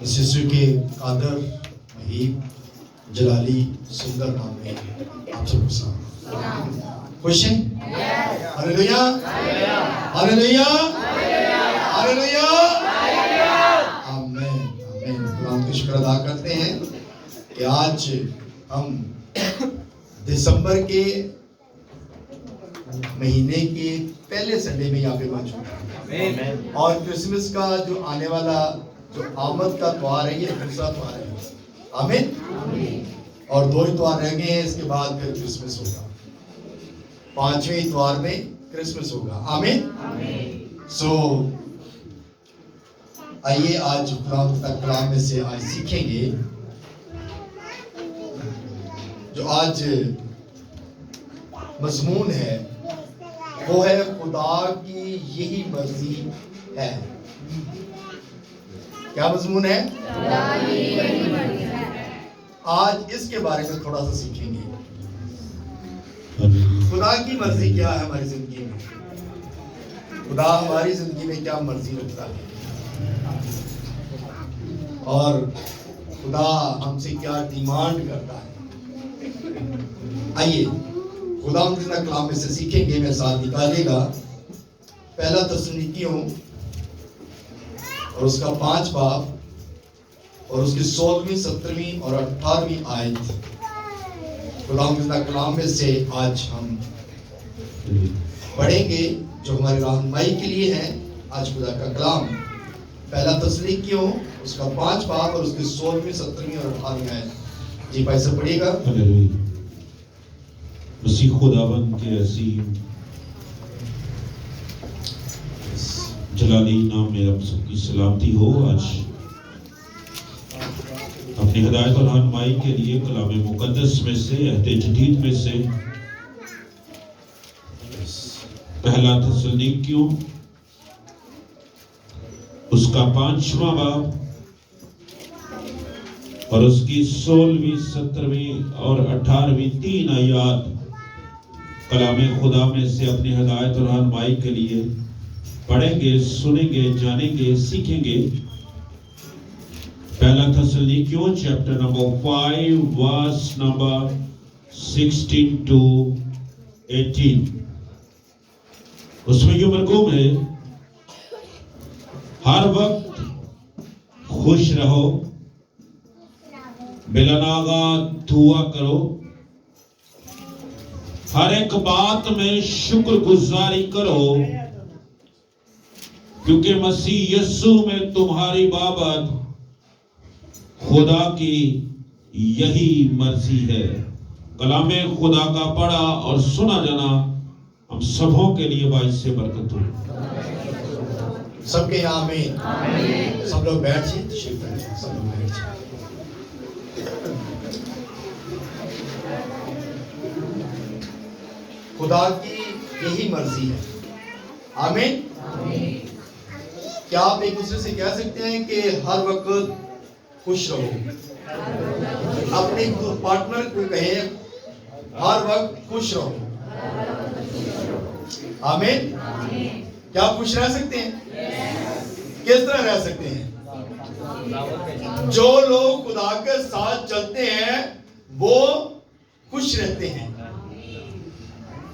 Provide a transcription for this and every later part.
इस यीशु के कादर, महीब, जलाली, सुंदर नाम में आप सबको सलाम। खुश हैं? हालेलुया, हालेलुया, हालेलुया, आमीन, आमीन। खुदावंद का शुक्र अदा करते हैं कि आज हम दिसंबर के महीने के पहले संडे में यहाँ पे मौजूद हैं और क्रिसमस का जो आने वाला जो आमद का त्योहार है, ये दूसरा त्योहार है। आमीन। और 2 ही त्योहार रह गए हैं, इसके बाद फिर क्रिसमस होगा। 5वें त्योहार में क्रिसमस होगा। आमीन। सो आइए आज खुदावंद का कलाम में से आज सीखेंगे। जो आज मजमून है वो है खुदा की यही मर्जी है। क्या मजमून है? आज इसके बारे में थोड़ा सा सीखेंगे। खुदा की मर्जी क्या है हमारी जिंदगी में, खुदा हमारी जिंदगी में क्या मर्जी रखता है और खुदा हमसे क्या डिमांड करता है। आइए खुदावंद के कलाम में से सीखेंगे। मेरे साथ निकालिएगा पहला थिस्सलुनीकियों और उसका 5 बाब और उसकी 16वीं, 17वीं और 18वीं आयत। खुदावंद के कलाम में से आज हम पढ़ेंगे जो हमारी रहनुमाई के लिए है। आज खुदा का कलाम पहला थिस्सलुनीकियों उसका 5 बाब और उसकी 16वीं, 17वीं और 18वीं आयत। जी भाई से पढ़िएगा। मसीह खुदावंद के अजीम जलाली नाम में आप सबकी सलामती हो। आज अपनी हिदायत और रहनुमाई के लिए कलाम मुकद्दस में से, अहद जदीद में से पहला थिस्सलुनीकियों उसका 5वां बाब और उसकी 16वीं, 17वीं और 18वीं 3 आयत कलाम खुदा में से अपनी हिदायत और रहनुमाई के लिए पढ़ेंगे, सुनेंगे, जानेंगे, सीखेंगे। पहला थिस्सलुनीकियों chapter number 5 verse number 16 to 18। उसमें यूं मरकूम है, हर वक्त खुश रहो, बिलानागा दुआ करो, हर एक बात में शुक्रगुजारी करो, क्योंकि मसीह यीशु में तुम्हारी बाबत खुदा की यही मर्जी है। कलामे खुदा का पढ़ा और सुना जाना हम सबों के लिए बाइस से बरकत हो। सबके यहाँ आमीन। सब लोग बैठ जाइए, सब लोग बैठ जाइए। खुदा की यही मर्जी है। आमीन। क्या आप एक दूसरे से कह सकते हैं कि हर वक्त खुश रहो? अपने पार्टनर को कहे हर वक्त खुश रहो। आमीन। क्या आप खुश रह सकते हैं? किस तरह रह सकते हैं? जो लोग खुदा के साथ चलते हैं वो खुश रहते हैं,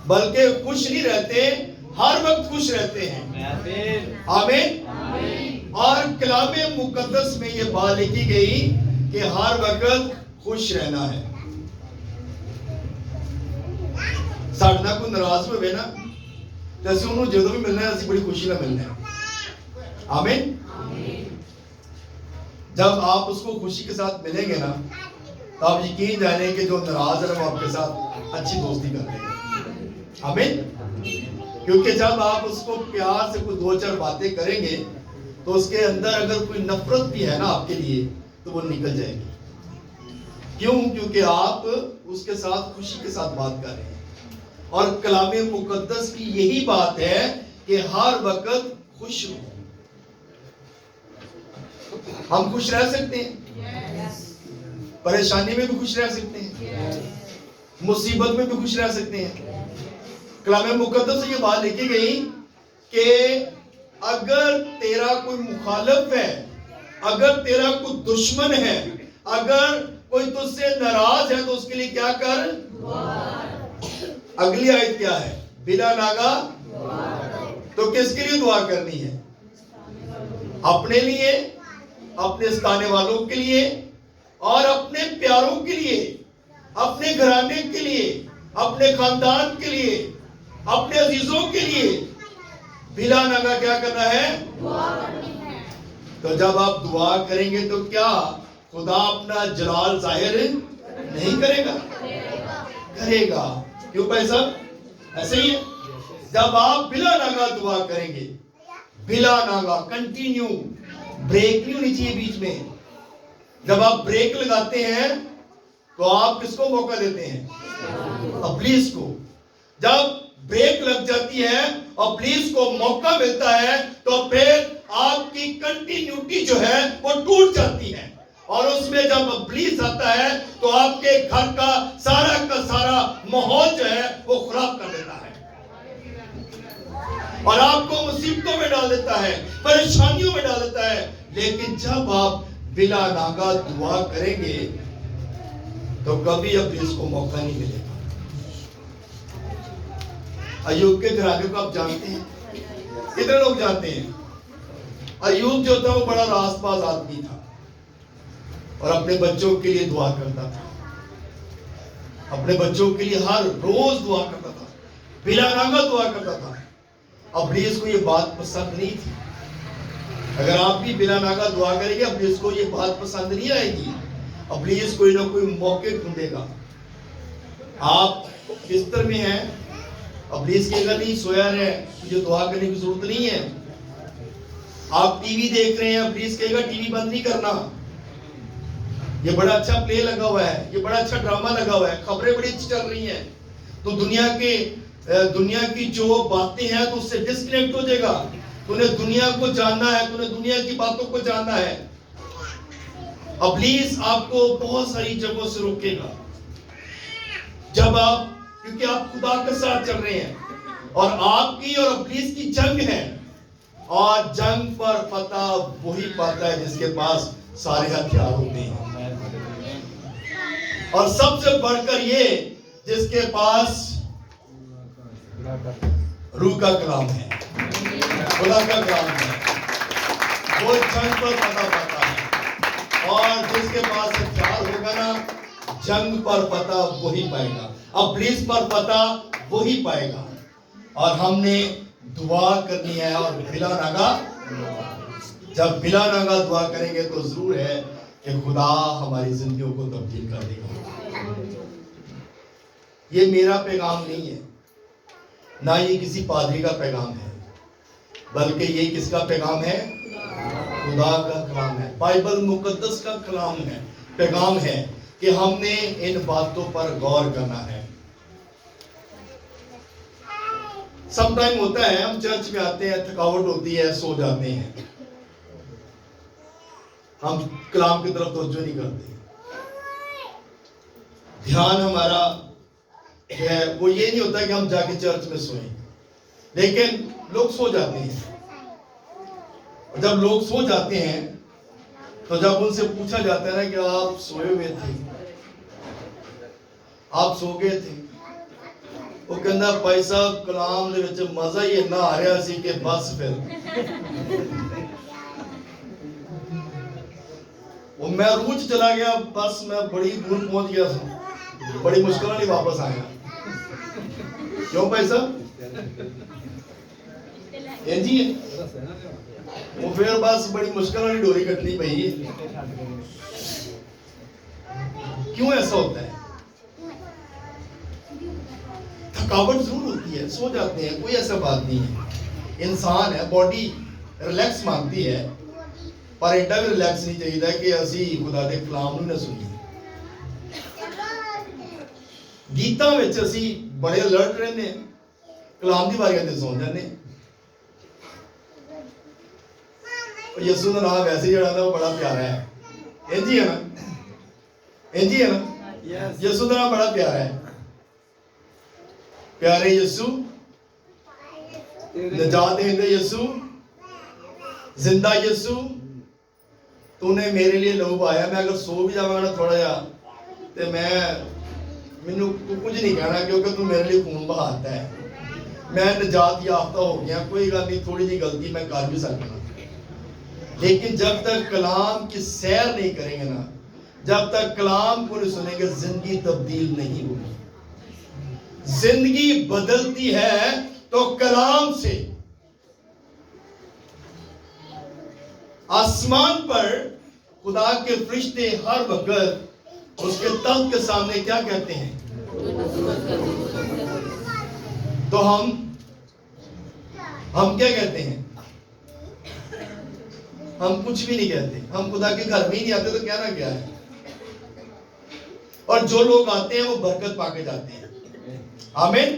बल्कि खुश नहीं रहते, हर वक्त खुश रहते हैं। आमीन। और कलामे मुकद्दस में ये बात लिखी गई कि हर वक्त खुश रहना है। साढ़े को नाराज हुए ना, जैसे उन्होंने जो भी मिलना है, बड़ी खुशी ना मिलना है। आमीन। जब आप उसको खुशी के साथ मिलेंगे ना, तो आप यकीन जाने कि जो नाराज है वो आपके साथ अच्छी दोस्ती कर लेंगे। आमीन। क्योंकि जब आप उसको प्यार से कुछ 2-4 बातें करेंगे तो उसके अंदर अगर कोई नफरत भी है ना आपके लिए, तो वो निकल जाएगी। क्यों? क्योंकि आप उसके साथ खुशी के साथ बात कर रहे हैं। और कलामे मुकद्दस की यही बात है कि हर वक्त खुश रहो। हम खुश रह सकते हैं, परेशानी में भी खुश रह सकते हैं, मुसीबत में भी खुश रह सकते हैं। कलाम मुकद्दस से ये बात लिखी गई कि अगर तेरा कोई मुखालिफ है, अगर तेरा कोई दुश्मन है, अगर कोई तुझसे नाराज है तो उसके लिए क्या कर? अगली आयत क्या है? बिला नागा। तो किसके लिए दुआ करनी है? अपने लिए, अपने सताने वालों के लिए और अपने प्यारों के लिए, अपने घराने के लिए, अपने खानदान के लिए, अपने अजीजों के लिए बिला नागा क्या करना है? तो जब आप दुआ करेंगे तो क्या खुदा अपना जलाल जाहिर नहीं करेगा? करेगा। क्यों भाई साहब? ऐसे ही है। जब आप बिला नागा दुआ करेंगे, बिला नागा, कंटिन्यू, ब्रेक नहीं होनी चाहिए बीच में। जब आप ब्रेक लगाते हैं तो आप किसको मौका देते हैं? इब्लीस को। जब ब्रेक लग जाती है और इब्लीस को मौका मिलता है तो फिर आपकी कंटिन्यूटी जो है वो टूट जाती है, और उसमें जब इब्लीस आता है तो आपके घर का सारा माहौल जो है वो खराब कर देता है और आपको मुसीबतों में डाल देता है, परेशानियों में डाल देता है। लेकिन जब आप बिला नागा दुआ करेंगे तो कभी इब्लीस को मौका नहीं मिलेगा। अय्यूब के घराने को आप जानते हैं? कितने लोग जानते हैं? अय्यूब जो था वो बड़ा रासबाज आदमी था और अपने बच्चों के लिए दुआ करता था, अपने बच्चों के लिए हर रोज दुआ करता था, बिला नागा दुआ करता था। इब्लीस को ये बात पसंद नहीं थी। अगर आप भी बिला नागा दुआ करेंगे, इब्लीस को ये बात पसंद नहीं आएगी। इब्लीस कोई ना कोई मौके ढूंढेगा। आप बिस्तर में हैं, इब्लीस कहेगा नहीं सोया रहे, तुझे दुआ करने की जरूरत नहीं है। आप टीवी देख रहे हैं, इब्लीस कहेगा टीवी बंद नहीं करना, ये बड़ा अच्छा प्ले लगा हुआ है, ये बड़ा अच्छा ड्रामा लगा हुआ है, खबरें बड़ी अच्छी चल रही हैं, तो दुनिया की जो बातें हैं तो उससे डिस्कनेक्ट हो जाएगा। तूने दुनिया को जानना है, तूने दुनिया की बातों को जानना है। इब्लीस आपको बहुत सारी जगहों से रोकेगा जब आप, क्योंकि आप खुदा के साथ चल रहे हैं और आपकी और इब्लीस की जंग है, और जंग पर पता वही पाता है जिसके पास सारे हथियार होते हैं, और सबसे बढ़कर ये जिसके पास रूह का कलाम है, खुदा का कलाम है, वो जंग पर पता पाता है। और जिसके पास हथियार होगा ना, जंग पर पता वही पाएगा, इब्लीस पर पता वही पाएगा। और हमने दुआ करनी है, और बिला नागा, जब बिला नागा दुआ करेंगे तो जरूर है कि खुदा हमारी जिंदगियों को तब्दील कर देगा। ये मेरा पैगाम नहीं है, ना ये किसी पादरी का पैगाम है, बल्कि ये किसका पैगाम है? खुदा का कलाम है, बाइबल मुकद्दस का कलाम है, पैगाम है कि हमने इन बातों पर गौर करना है। समटाइम होता है हम चर्च में आते हैं, थकावट होती है, सो जाते हैं, हम कलाम की तरफ तवज्जो नहीं करते। ध्यान हमारा है वो ये नहीं होता कि हम जाके चर्च में सोएं, लेकिन लोग सो जाते हैं। और जब लोग सो जाते हैं तो जब उनसे पूछा जाता है ना कि आप सोए हुए थे, आप सो गए थे, वो कहता भाई साहब कलाम दे विच मजा ही इन्ना आ रहा सी कि बस फिर वो मैं रूह च चला गया, बस मैं बड़ी दूर पहुंच गया, बड़ी मुश्किल नहीं वापस आया। क्यों भाई साहब? जी वो फिर बस बड़ी मुश्किल वाली डोरी कटनी पई। क्यों ऐसा होता है? थकावट जरूर होती है, सो जाते हैं, कोई ऐसा बात नहीं है। इंसान है, बॉडी रिलैक्स मांगती है, पर एडा भी रिलैक्स नहीं चाहिए कि असी खुदा दे कलाम नूं ना सुनीए। गीतां विच असी बड़े अलर्ट रहंदे हैं, कलाम दी वारियां ते सौ जांदे हैं। यसू का नाम वैसे जड़ा वो बड़ा प्यारा है, इंज ही है ना, इंज ही है ना। यसू का नाम बड़ा प्यारा है, प्यारे यसू, नजात देंदे यसू, जिंदा यीशु, तूने मेरे लिए लहू बहाया। मैं अगर सो भी जावांगा ना थोड़ा जा, तो मैनू तू कुछ नहीं कहना, क्योंकि तू मेरे लिए खून बहाता है। मैं निजात याफ्ता हो गया, कोई गल नहीं, थोड़ी जी गलती मैं कर भी सकता, लेकिन जब तक कलाम की सैर नहीं करेंगे ना, जब तक कलाम को नहीं सुनेंगे, जिंदगी तब्दील नहीं होगी। जिंदगी बदलती है तो कलाम से। आसमान पर खुदा के फरिश्ते हर वक्त उसके तख्त के सामने क्या कहते हैं? तो हम क्या कहते हैं? हम कुछ भी नहीं कहते। हम खुदा के घर में ही नहीं आते, तो कहना क्या है? और जो लोग आते हैं वो बरकत पाके जाते हैं। आमीन।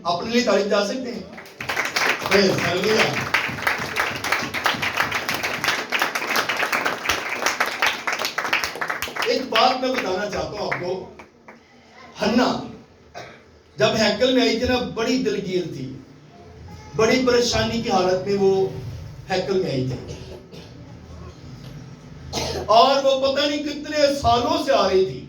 अपने लिए तारीफ जा सकते हैं। हालेलुया। एक बात मैं बताना चाहता हूं आपको। हन्ना जब हैकल में आई थी ना, बड़ी दिलगीर थी, बड़ी परेशानी की हालत में वो हैकल में आई थी, और वो पता नहीं कितने सालों से आ रही थी,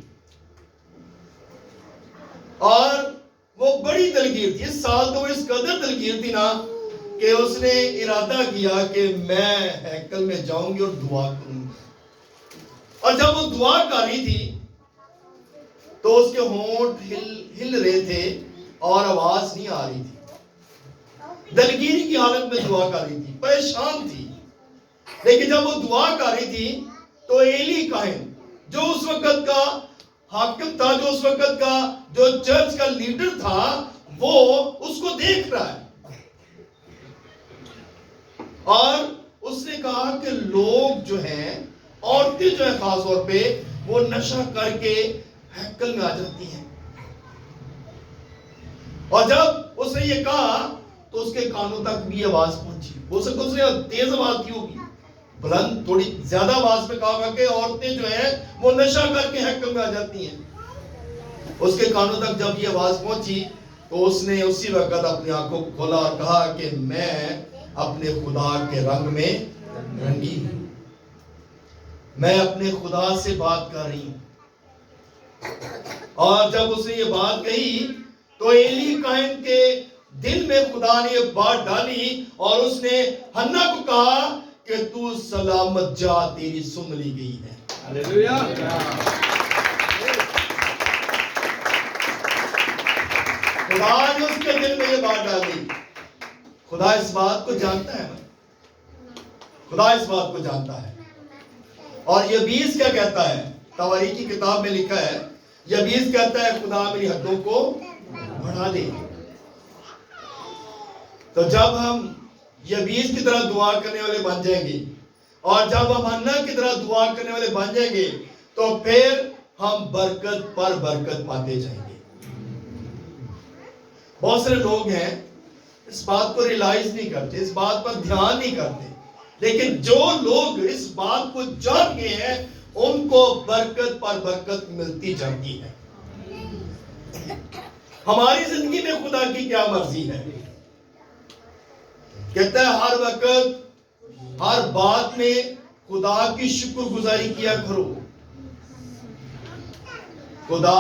और वो बड़ी दिलगीर थी। इस साल तो वो इस कदर दिलगीर थी ना कि उसने इरादा किया कि मैं हैकल में जाऊंगी और दुआ करूंगी। और जब वो दुआ कर रही थी तो उसके होंठ हिल रहे थे और आवाज नहीं आ रही थी। दिलगीरी की हालत में दुआ कर रही थी, परेशान थी। लेकिन जब वो दुआ कर रही थी तो एली काहिन, जो उस वक्त का हाकिम था, जो उस वक्त का जो चर्च का लीडर था, वो उसको देख रहा है, और उसने कहा कि लोग जो हैं, औरतें जो है खास तौर पे, वो नशा करके हैकल में आ जाती हैं। और जब उसने ये कहा तो उसके कानों तक भी आवाज पहुंची। हो सकता उसने तेज आवाज की होगी, बुलंद थोड़ी ज्यादा आवाज में कहा कि औरतें जो है वो नशा करके हैकल में आ जाती हैं। उसके कानों तक जब ये आवाज पहुंची तो उसने उसी वक्त अपनी आंखों को खोला और कहा कि मैं अपने खुदा के रंग में रंगी हूं, मैं अपने खुदा से बात कर रही हूं। और जब उसने ये बात कही तो एली काहिन के दिल में खुदा ने ये बात डाली, और उसने हन्ना को कहा कि तू सलामत जा, तेरी सुन ली गई है। हालेलुया। खुदा ने उसके दिल में ये बात डाली। खुदा इस बात को जानता है ना, खुदा इस बात को जानता है। और यबीस क्या कहता है? तवारीख की किताब में लिखा है, यबीस कहता है खुदा मेरी हद्दों को बढ़ा दे। तो जब हम यबीस की तरह दुआ करने वाले बन जाएंगे, और जब हम हन्ना की तरह दुआ करने वाले बन जाएंगे, तो फिर हम बरकत पर बरकत पाते जाएंगे। बहुत सारे लोग हैं इस बात को रियलाइज नहीं करते, इस बात पर ध्यान नहीं करते, लेकिन जो लोग इस बात को जान गए हैं, उनको बरकत पर बरकत मिलती जाती है। हमारी जिंदगी में खुदा की क्या मर्जी है? कहता है हर वक्त हर बात में खुदा की शुक्रगुजारी किया करो। खुदा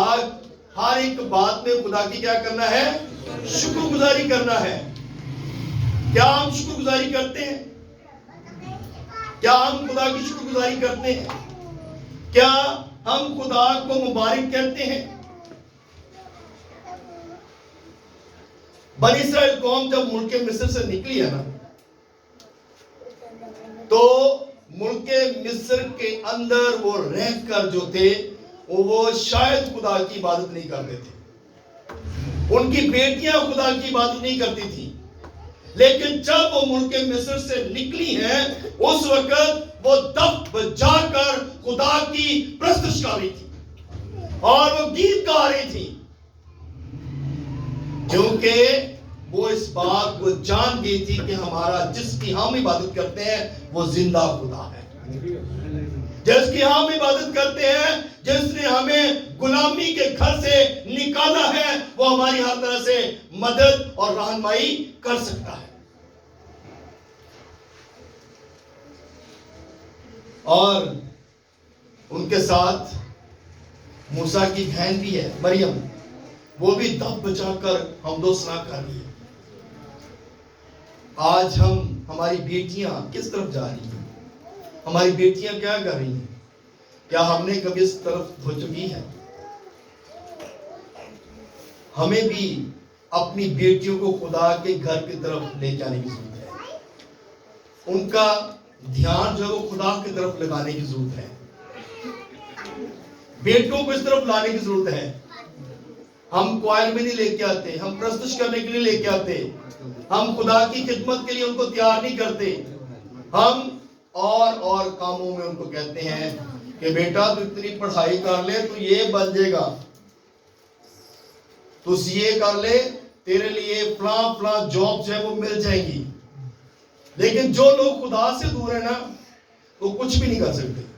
हर एक बात में खुदा की क्या करना है? शुक्रगुजारी करना है। क्या हम शुक्रगुजारी करते हैं? क्या हम खुदा की शुक्रगुजारी करते हैं? क्या हम खुदा को मुबारक कहते हैं? बनी इस्राएल कौम जब मुल्क मिस्र से निकली है ना, तो मुल्क मिस्र के अंदर वो रहकर जो थे, वो शायद खुदा की इबादत नहीं करते थे। उनकी बेटियां खुदा की इबादत नहीं करती थी। लेकिन जब वो मुल्क मिस्र से निकली हैं, उस वक्त वो दफ बजाकर खुदा की प्रस्तुत कर रही थी और वो गीत गा रही थी, क्योंकि वो इस बात को जान गई थी कि हमारा जिसकी हम इबादत करते हैं वो जिंदा खुदा है, जिसकी हम इबादत करते हैं, जिसने हमें गुलामी के घर से निकाला है, वो हमारी हर तरह से मदद और रहनुमाई कर सकता है। और उनके साथ मूसा की बहन भी है मरियम, वो भी दब बचाकर हमदोसना कर रही है। आज हमारी बेटियां किस तरफ जा रही हैं? हमारी बेटियां क्या कर रही हैं? क्या हमने कभी इस तरफ हो चुकी है? हमें भी अपनी बेटियों को खुदा के घर की तरफ ले जाने की जरूरत है। उनका ध्यान जो है वो खुदा की तरफ लगाने की जरूरत है। बेटों को इस तरफ लाने की जरूरत है। हम क्वायर में नहीं लेके आते, हम प्रस्तुत करने के लिए लेके आते, हम खुदा की खिदमत के लिए उनको तैयार नहीं करते। हम और कामों में उनको कहते हैं कि बेटा तू इतनी पढ़ाई कर ले, तू ये बन जाएगा, तू ये कर ले, तेरे लिए फला जॉब जो है वो मिल जाएगी। लेकिन जो लोग खुदा से दूर है ना, वो कुछ भी नहीं कर सकते।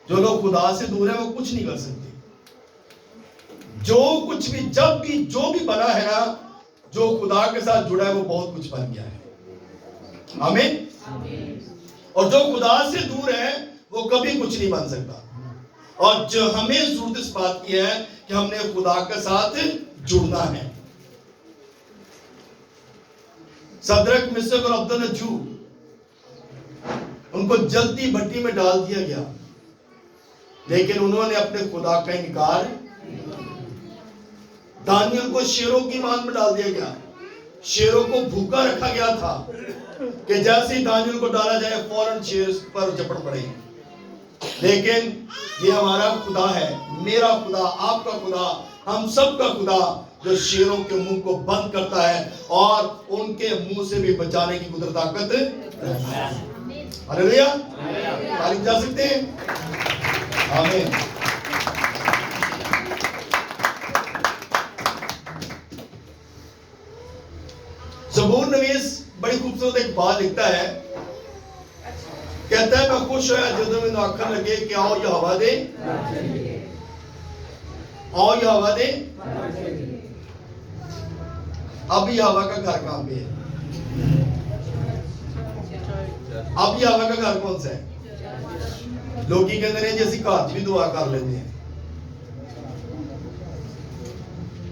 जो लोग खुदा से दूर है वो कुछ नहीं कर सकते। जो कुछ भी जब भी जो भी बना है ना, जो खुदा के साथ जुड़ा है वो बहुत कुछ बन गया है। आमीन। और जो खुदा से दूर है वो कभी कुछ नहीं बन सकता। और जो हमें जरूरत इस बात की है कि हमने खुदा के साथ जुड़ना है। सदरक, मिशक और अब्दुन्नजू, उनको जल्दी भट्टी में डाल दिया गया, लेकिन उन्होंने अपने खुदा का इनकार। दानियल को शेरों की मान में डाल दिया गया, शेरों को भूखा रखा गया था कि जैसे ही दानियल को डाला जाए फौरन शेर पर झपट पड़े। लेकिन ये हमारा खुदा है, मेरा खुदा, आपका खुदा, हम सब का खुदा, जो शेरों के मुंह को बंद करता है और उनके मुंह से भी बचाने की कुदरत ताकत रखता है। हालेलुया, तारीफ जा सकते हैं। आमीन। ज़बूर नवीस बड़ी खूबसूरत एक बात लिखता है, कहता है मैं खुश होया जदों मैनूं आखन लगे कि आओ यहोवा दे, आओ यहोवा दे। अब यहोवा का घर कहां पे है? अब यहोवा का घर कौन सा है? लोग की कहते हैं जी असं घर भी दुआ कर लेते हैं।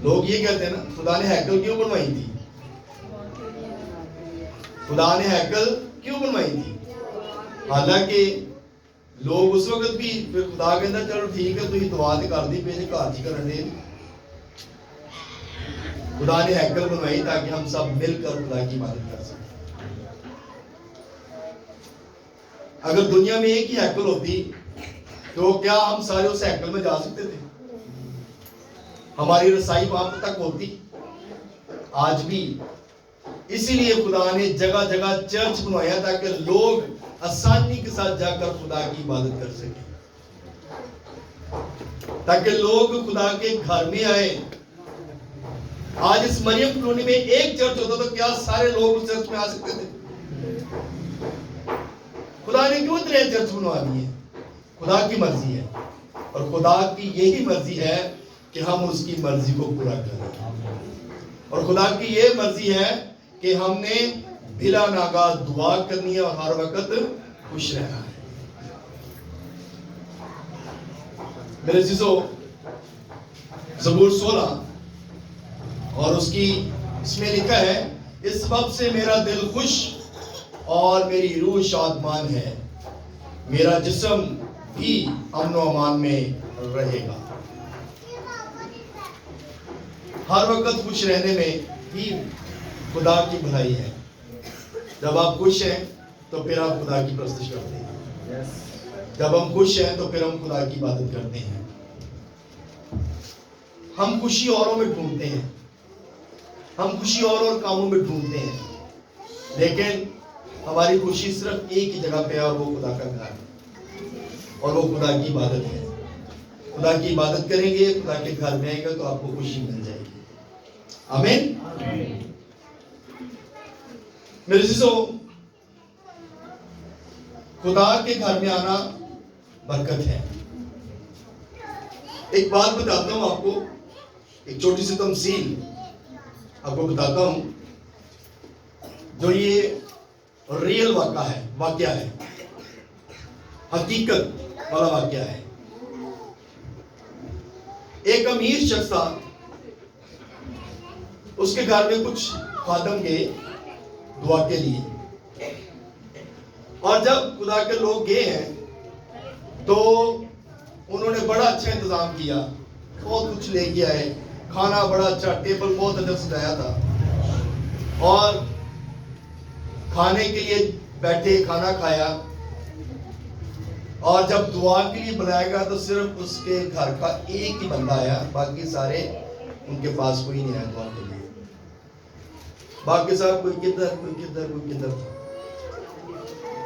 लोग ये कहते हैं ना, खुदा ने हैकल क्यों बनवाई थी? खुदा ने हैकल क्यों बनवाई थी? हालांकि लोग उस वक्त भी फिर खुदा कहता चलो ठीक है तुम दुआ तो कर दी पे घर च करने। खुदा ने हैकल बनवाई ताकि हम सब मिलकर खुदा की इबादत कर सकें। अगर दुनिया में एक ही हैकल होती तो क्या हम सारे उस हैकल में जा सकते थे? हमारी रसाई वहां तक होती? आज भी इसीलिए खुदा ने जगह जगह चर्च बनवाया ताकि लोग आसानी के साथ जाकर खुदा की इबादत कर सके, ताकि लोग खुदा के घर में आए। आज इस मरियम कॉलोनी में एक चर्च होता तो क्या सारे लोग उस चर्च में आ सकते थे? खुदा ने क्यों इतने चर्च बनवा दिए? खुदा की मर्जी है, और खुदा की यही मर्जी है कि हम उसकी मर्जी को पूरा करें। और खुदा की यह मर्जी है कि हमने बिला नागा दुआ करनी है और हर वक्त खुश रहना है। मेरे जीजो, ज़बूर 16 और उसकी इसमें लिखा है, इस सबब से मेरा दिल खुश और मेरी रूह शादमान है, मेरा जिस्म भी अमन व अमान में रहेगा। हर वक्त खुश रहने में ही खुदा की भलाई है। जब आप खुश हैं तो फिर आप खुदा की प्रस्तुति करते हैं। जब हम खुश हैं तो फिर हम खुदा की इबादत करते हैं। हम खुशी औरों में ढूंढते हैं, हम खुशी और कामों में ढूंढते हैं, लेकिन हमारी खुशी सिर्फ एक ही जगह पे है और वो खुदा का घर है, और वो खुदा की इबादत है। खुदा की इबादत करेंगे, खुदा के घर में आएंगे तो आपको खुशी मिल जाएगी। आमीन। मेरे जीजो, खुदा के घर में आना बरकत है। एक बात बताता हूं आपको, एक छोटी सी तमसील आपको बताता हूं। जो ये रियल वाक्य है, हकीकत वाला वाक्य है। एक अमीर शख्स था, उसके घर में कुछ खादम गए दुआ के लिए, और जब खुदा के लोग गए हैं तो उन्होंने बड़ा अच्छा इंतजाम किया, बहुत कुछ लेके आए, खाना बड़ा अच्छा, टेबल बहुत अच्छा सजाया था, और खाने के लिए बैठे, खाना खाया, और जब दुआ के लिए बुलाया गया तो सिर्फ उसके घर का एक ही बंदा आया, बाकी सारे उनके पास कोई नहीं आया दुआ के लिए। बाकी सब कोई किधर कोई किधर कोई किधर था,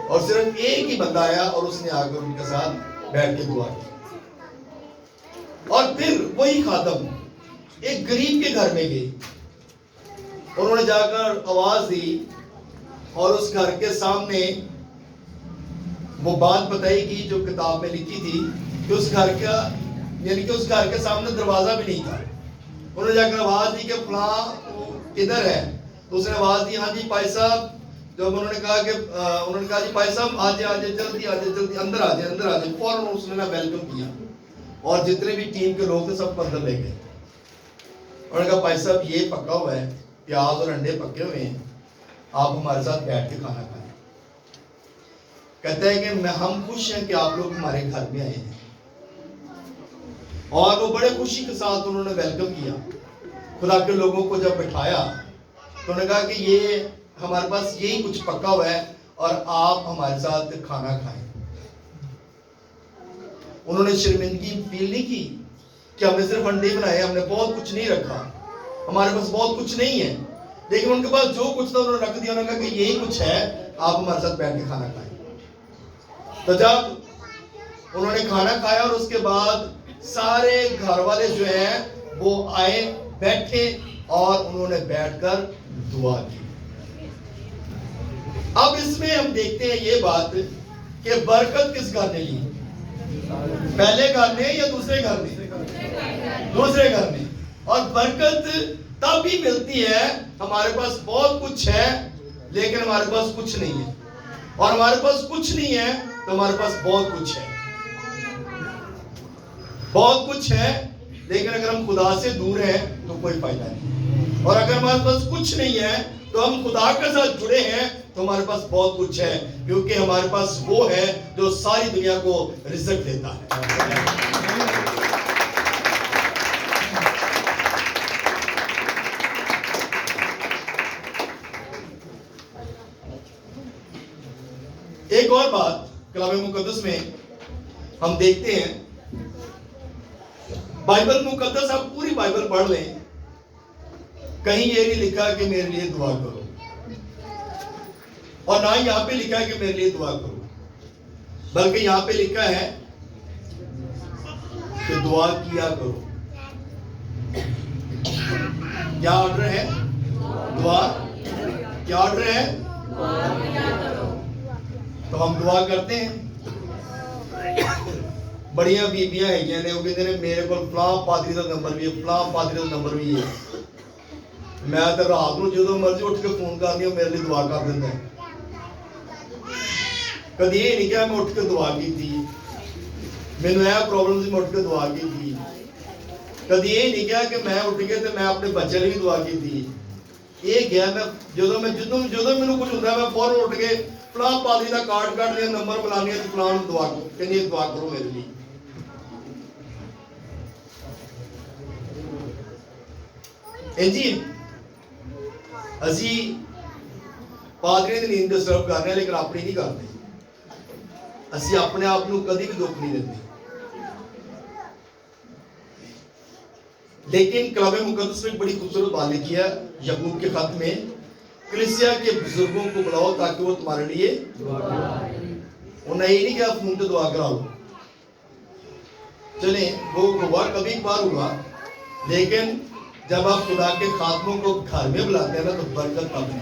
और सिर्फ एक ही बंदा आया और उसने आकर उनके साथ बैठ के दुआ की। और फिर वही खादम एक गरीब के घर में गई, उन्होंने जाकर आवाज दी और उस घर के सामने वो बात बताई कि जो किताब में लिखी थी कि उस घर का, यानी कि उस घर के सामने दरवाजा भी नहीं था। उन्होंने जाकर आवाज दी कि फलां किधर है, तो उसने आवाज दी, हाँ जी भाई साहब। जब उन्होंने कहा जी भाई साहब आ जाए जल्दी अंदर आ जाए, फौरन उसने ना वेलकम किया, और जितने भी टीम के लोग थे सबको अंदर ले गए। उन्होंने कहा भाई साहब ये पका हुआ है, प्याज और अंडे पके हुए हैं, आप हमारे साथ बैठ के खाना खाएं। कहते हैं कि हम खुश हैं कि आप लोग हमारे घर में आए हैं, और वो बड़े खुशी के साथ उन्होंने वेलकम किया। खुदा के लोगों को जब बिठाया तो उन्होंने कहा कि ये हमारे पास यही कुछ पका हुआ है और आप हमारे साथ खाना खाएं। उन्होंने शर्मिंदगी फील नहीं की कि हमने सिर्फ अंडे बनाए, हमने बहुत कुछ नहीं रखा, हमारे पास बहुत कुछ नहीं है, लेकिन उनके पास जो कुछ था उन्होंने रख दिया। उन्होंने कहा कि यही कुछ है, आप हमारे साथ बैठ के खाना खाएं। तो जब उन्होंने खाना खाया और उसके बाद सारे घर वाले जो हैं वो आए, बैठे, और उन्होंने बैठकर दुआ की। अब इसमें हम देखते हैं ये बात कि बरकत किस घर ने ली, पहले घर ने या दूसरे घर ने? दूसरे घर ने। और बरकत तब भी मिलती है, हमारे पास बहुत कुछ है लेकिन हमारे पास कुछ नहीं है, और हमारे पास कुछ नहीं है तो हमारे पास बहुत कुछ है। बहुत कुछ है लेकिन अगर हम खुदा से दूर हैं तो कोई फायदा नहीं, और अगर हमारे पास कुछ नहीं है तो हम खुदा के साथ जुड़े हैं तो हमारे पास बहुत कुछ है, क्योंकि हमारे पास वो है जो सारी दुनिया को रिज़्क देता है। एक और बात कलाम मुकद्दस में हम देखते हैं, बाइबल मुकद्दस आप पूरी बाइबल पढ़ लें, कहीं ये नहीं लिखा कि मेरे लिए दुआ करो, और ना ही यहां पे लिखा है कि मेरे लिए दुआ करो, बल्कि यहां पे लिखा है कि दुआ किया करो। क्या ऑर्डर है? दुआ। क्या ऑर्डर है? तो हम दुआ करते हैं। बड़िया बीबियां है ने, वो कहते हैं मेरे को फलां पादरी का नंबर भी है, फलां पादरी का नंबर भी है। मैं तो रात को जो मर्जी उठ के फोन करनी हो, मेरे लिए दुआ कर देता है। कभी ये नहीं क्या मैं उठ के दुआ की थी, मैंने यह प्रॉब्लम से मैं उठ के दुआ की थी। कभी ये नहीं क्या कि मैं उठ के तो मैं अपने बच्चे लिए भी दुआ की थी। ये गया मैं जो मैंने कुछ होता है मैं फौरन उठ के फलां पादरी का कार्ड काट लिया, नंबर बुला लिया, तो फलां दुआ कहनी दुआ करो मेरे लिए। जी असी पादरी की नींद डिस्टर्ब कर रहे हैं लेकिन अपनी नहीं करते। असी अपने आप को कभी भी दुख नहीं देते। लेकिन कलाम मुकद्दस में बड़ी खूबसूरत बात लिखी है याकूब के खत में, कलीसिया के बुजुर्गों को बुलाओ ताकि वो तुम्हारे लिए उन्हें ये नहीं कि आप फोन पे दुआ करा लो। चले वो हुआ कभी बार हुआ, लेकिन जब आप खुदा के खादमों को घर में बुलाते हैं ना तो बरकत तब है।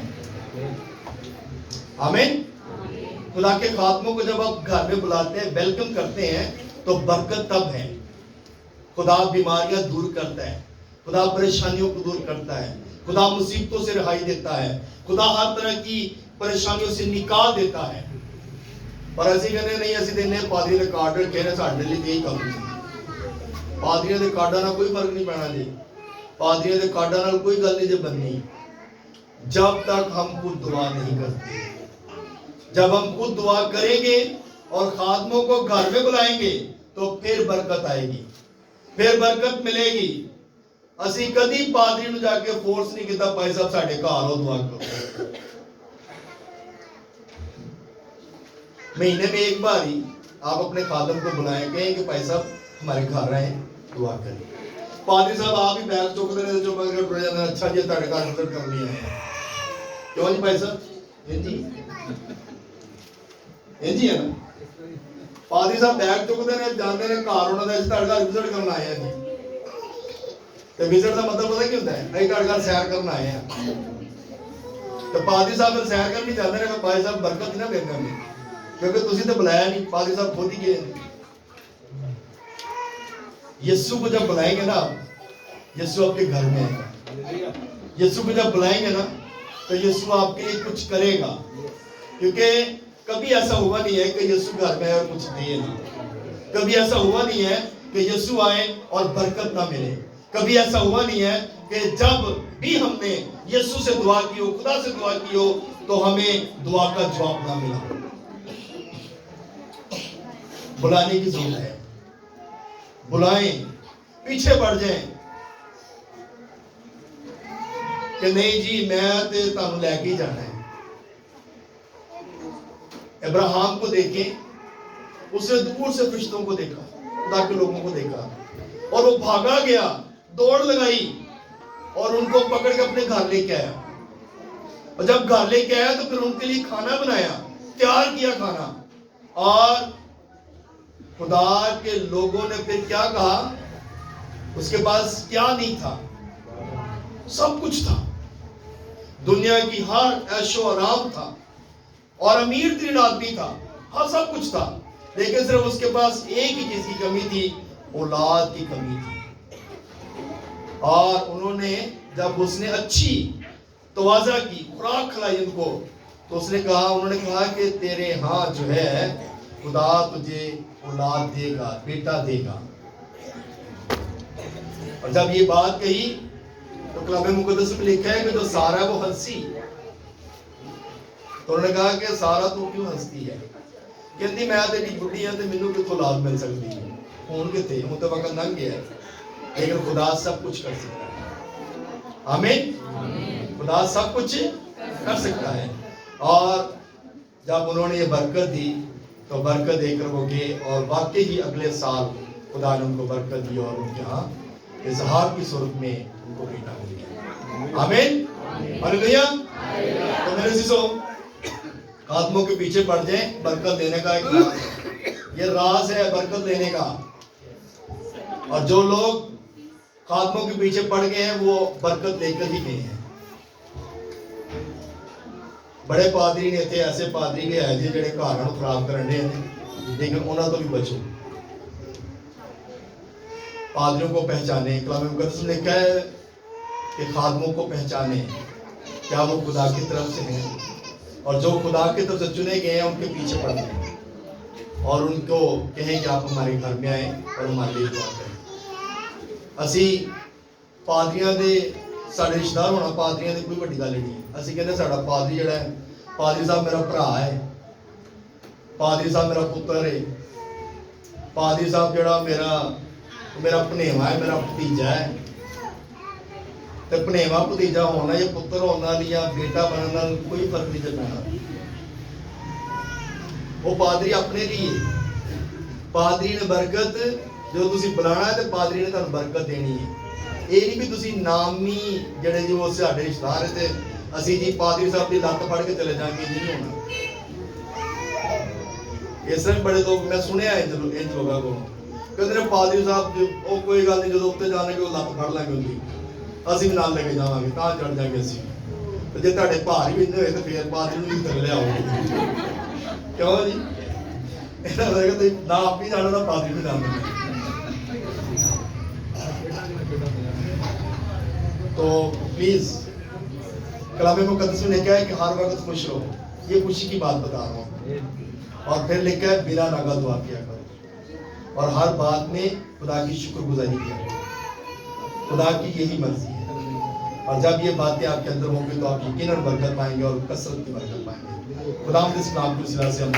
आमीन। खुदा के खादमों को जब आप घर में बुलाते हैं, वेलकम करते हैं, तो बरकत तब है। खुदा बीमारियां दूर करता है, खुदा परेशानियों को दूर करता है, खुदा मुसीबतों से रिहाई देता है, खुदा हर तरह की परेशानियों से निकाल देता है। पर असं कहने नहीं, असं देने पादरी के कार्ड रखे ने, साढ़े लिए यही काम है। पादरियों के कार्डा नाल कोई फर्क नहीं पैना जी, पादरियों के कार्डा नाल कोई गल नहीं जी बननी, जब तक हम खुद दुआ नहीं करते। जब हम खुद दुआ करेंगे और खादमों को घर में बुलाएंगे तो फिर बरकत आएगी, फिर बरकत मिलेगी। असी कभी पादरी नूं जाके फोर्स नहीं किया, भाई साहब साडे घर आओ दुआ करो। महीने में एक बार ही आप अपने खादम को बुलाएं, कहें कि भाई साहब हमारे घर आए दुआ करें। पादरी साहब आप ही बैग चुकते रहे, चुप करके टुट जाते हैं, अच्छा जी तेरे घर विजिट कर लिया है, क्यों जी भाई साहब? जी है ना, पादरी साहब बैग चुकते ने, जाते ने घर, उन्होंने तेरे घर विजिट करना आए हैं जी। तो विजिट का मतलब पता क्या होता है? अभी तेरे घर सैर करना आए हैं। तो पादरी साहब फिर सैर करनी जाते हैं, भाई साहब बरकत ही ना देंगे हमें, क्योंकि तुसी तो बुलाया नहीं, पादरी साहब खुद ही गए। यीशु को जब बुलाएंगे ना, यीशु आपके घर में आएगा। यीशु को जब बुलाएंगे ना तो यीशु आपके लिए कुछ करेगा, क्योंकि कभी ऐसा हुआ नहीं है कि यीशु घर में आए और कुछ दिए ना। कभी ऐसा हुआ नहीं है कि यीशु आए और बरकत ना मिले। कभी ऐसा हुआ नहीं है कि जब भी हमने यीशु से दुआ की हो, खुदा से दुआ की हो, तो हमें दुआ का जवाब ना मिला। बुलाने की जरूरत है, बुलाएं, पीछे बढ़ जाएं कि नहीं जी मैं तो तुहानू लैके ही जाना है। अब्राहम को देखें, उसने दूर से फरिश्तों को देखा, खुदा के लोगों को देखा, और वो भागा गया, दौड़ लगाई और उनको पकड़ के अपने घर लेके आया। और जब घर लेके आया तो फिर उनके लिए खाना बनाया, तैयार किया खाना। और खुदा के लोगों ने फिर क्या कहा? उसके पास क्या नहीं था? सब कुछ था, दुनिया की हर ऐशो आराम था, और अमीर तरीन आदमी था, हाँ सब कुछ था, लेकिन सिर्फ उसके पास एक ही चीज की कमी थी, औलाद की कमी थी। और उन्होंने जब उसने अच्छी तवाज़ा की, खुराक खिलाई उनको, तो उसने कहा, उन्होंने कहा कि तेरे यहाँ जो है खुदा तुझे औलाद देगा, बेटा देगा। और जब ये बात कही तो कलाम मुकद्दस में लिखा है कि जो सारा वो हंसी। तो उन्होंने कहा कि सारा तू क्यों हंसती है? कहती मैं तेरी बुढ़ी है तो मैनू कितों औलाद मिल सकती है? हुण किथे, हुण तो वक्त लंघ गया है, लेकिन खुदा सब कुछ कर सकता है। आमीन। खुदा सब कुछ कर सकता है। और जब उन्होंने ये बरकत दी तो बरकत देकर वो गए, और वाकई ही अगले साल खुदा ने उनको बरकत दी और उनके यहाँ इजहार की सूरत में उनको बेटा मिल गया। आमीन, हालेलुया। तो मेरे अज़ीज़ों, खादमों के पीछे पड़ जाए, बरकत देने का एक ये राज है, बरकत देने का। और जो लोग खादमों के पीछे पड़ गए हैं वो बरकत देकर ही गए हैं। बड़े पादरी ने इतने ऐसे पादरी भी है जी जेडे घरां नूं खराब करन दे हैं, लेकिन उन्हां तो भी बचो। पादरियों को पहचाने, कलाम मुकद्दस में लिखा है कि खादमों को पहचाने, क्या वो खुदा की तरफ से हैं, और जो खुदा की तरफ से चुने गए हैं उनके पीछे पड़ते हैं, और उनको कहें कि आप हमारे घर में आए और हमारे लिए दुआ करें। असी पादरियां दे साडे रिश्तेदार होना पादरियां दी कोई वड्डी गल नहीं। असी कहते साडा पादरी जिहड़ा है, पादरी साहब मेरा भरा है, पादरी साहब मेरा पुत्र है, पादरी साहब जिहड़ा मेरा भनेवा है, मेरा भतीजा है। तो भनेवा भतीजा होना या पुत्र होना या बेटा बनना कोई फर्क नहीं पैना। वो पादरी अपने लिए, पादरी ने बरकत जो तुसी बुलाना है तो पादरी ने तुहानू बरकत देनी है। ये नहीं भी तुसी नामी जड़े जी वो साडे रिश्तेदार है असी जी पादरी साहब की लत्त फड़ के चले जाएंगे, नहीं होना। इस तरह बड़े लोग मैं सुने इंज लोगों को कहते हैं पादरी साहब वो कोई गल नहीं, जो उत्ते जाने वो लत्त फड़ लेंगे उनकी, असी भी नाल लेके जावांगे, तां चढ़ जाएंगे असी। तो जे तुहाडे भार भी इन्ने होए तो फिर पादरी नूं भी थल्ले लिआओगे, क्यों जी? इहदा मतलब तुसीं ना आप ही जाना ना पादरी भी जाना। तो प्लीज कलाम मुकद्दस में लिखा है कि हर वक्त खुश रहो। ये खुशी की बात बता रहा हूँ। और फिर लिखा है बिना नागा दुआ किया करो और हर बात में खुदा की शुक्रगुजारी किया करो। खुदा की यही मर्जी है और जब ये बातें आपके अंदर होंगी तो आप यकीनन बरकत पाएंगे और कसरत की बरकत पाएंगे। खुदा इस नाम को सिला से हम